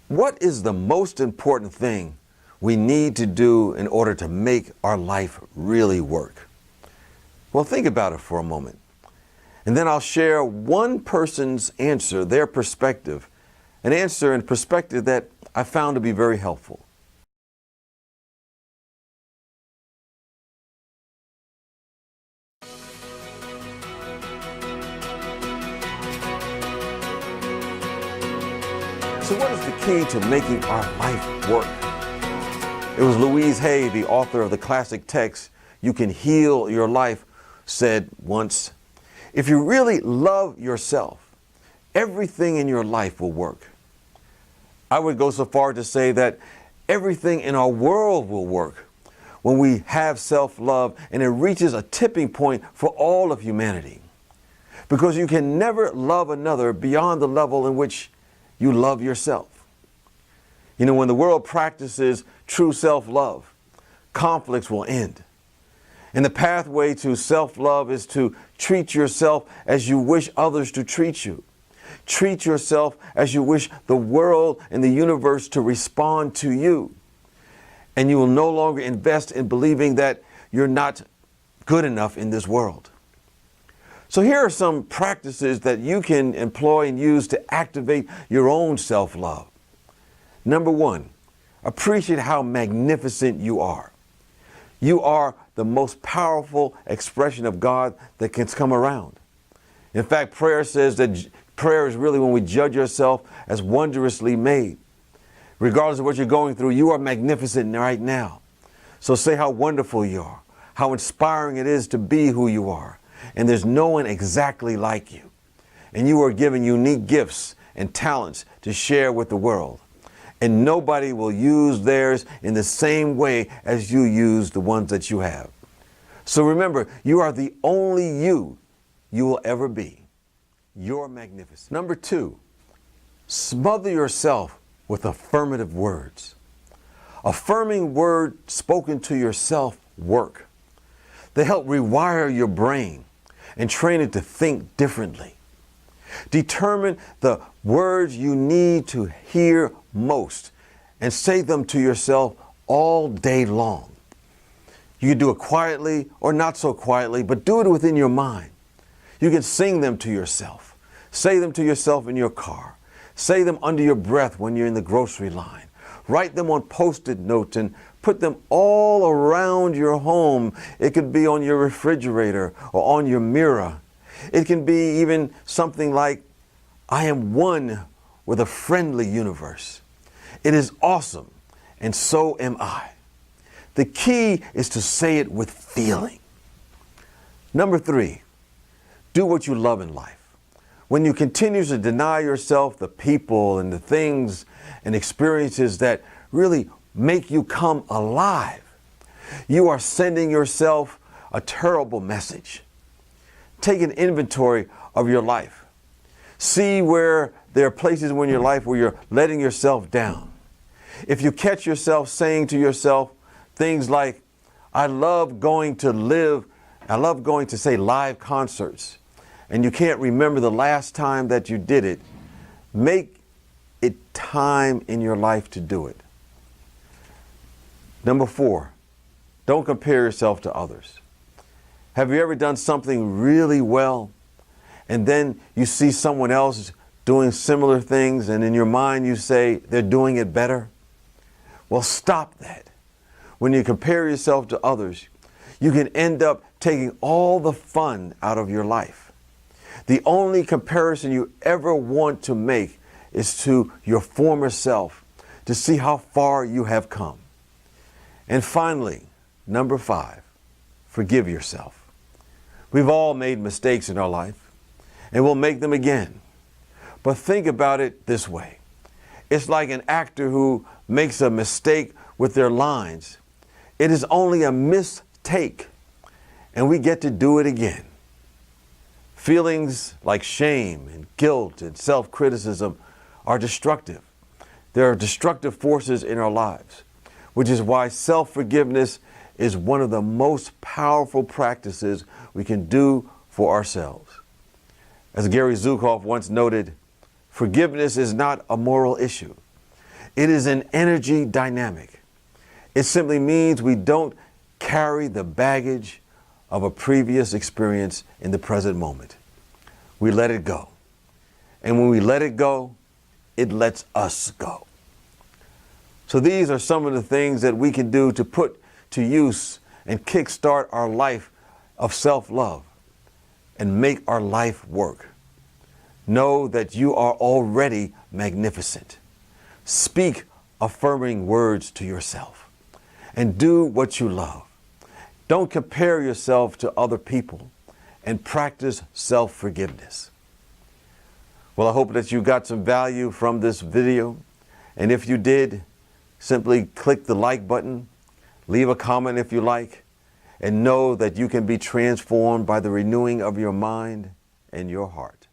What is the most important thing we need to do in order to make our life really work? Well, think about it for a moment. And then I'll share one person's answer, their perspective, an answer and perspective that I found to be very helpful. So what is the key to making our life work? It was Louise, the author of the classic text, "You Can Heal Your Life," said once, if you really love yourself, everything in your life will work. I would go so far to say that everything in our world will work when we have self-love and it reaches a tipping point for all of humanity. Because you can never love another beyond the level in which you love yourself. You know, when the world practices true self-love, conflicts will end. And the pathway to self-love is to treat yourself as you wish others to treat you. Treat yourself as you wish the world and the universe to respond to you. And you will no longer invest in believing that you're not good enough in this world. So here are some practices that you can employ and use to activate your own self-love. Number one, appreciate how magnificent you are. You are the most powerful expression of God that can come around. In fact, prayer says that prayer is really when we judge ourselves as wondrously made. Regardless of what you're going through, you are magnificent right now. So say how wonderful you are, how inspiring it is to be who you are. And there's no one exactly like you. And you are given unique gifts and talents to share with the world. And nobody will use theirs in the same way as you use the ones that you have. So remember, you are the only you will ever be. You're magnificent. Number two, smother yourself with affirmative words. Affirming words spoken to yourself work. They help rewire your brain and train it to think differently. Determine the words you need to hear most and say them to yourself all day long. You can do it quietly or not so quietly, but do it within your mind. You can sing them to yourself. Say them to yourself in your car. Say them under your breath when you're in the grocery line. Write them on Post-it notes and put them all around your home. It could be on your refrigerator or on your mirror. It can be even something like, I am one with a friendly universe. It is awesome, and so am I. The key is to say it with feeling. Number three, do what you love in life. When you continue to deny yourself the people and the things and experiences that really make you come alive, you are sending yourself a terrible message. Take an inventory of your life. See where there are places in your life where you're letting yourself down. If you catch yourself saying to yourself things like, I love going to say live concerts, and you can't remember the last time that you did it, make it time in your life to do it. Number four, don't compare yourself to others. Have you ever done something really well and then you see someone else doing similar things and in your mind you say they're doing it better? Well, stop that. When you compare yourself to others, you can end up taking all the fun out of your life. The only comparison you ever want to make is to your former self to see how far you have come. And finally, number five, forgive yourself. We've all made mistakes in our life, and we'll make them again. But think about it this way. It's like an actor who makes a mistake with their lines. It is only a mistake, and we get to do it again. Feelings like shame and guilt and self-criticism are destructive. There are destructive forces in our lives, which is why self-forgiveness is one of the most powerful practices we can do for ourselves. As Zukav once noted, forgiveness is not a moral issue. It is an energy dynamic. It simply means we don't carry the baggage of a previous experience in the present moment. We let it go. And when we let it go, it lets us go. So these are some of the things that we can do to put to use and kickstart our life of self-love and make our life work. Know that you are already magnificent. Speak affirming words to yourself and do what you love. Don't compare yourself to other people and practice self-forgiveness. Well, I hope that you got some value from this video. And if you did, simply click the like button, leave a comment if you like, and know that you can be transformed by the renewing of your mind and your heart.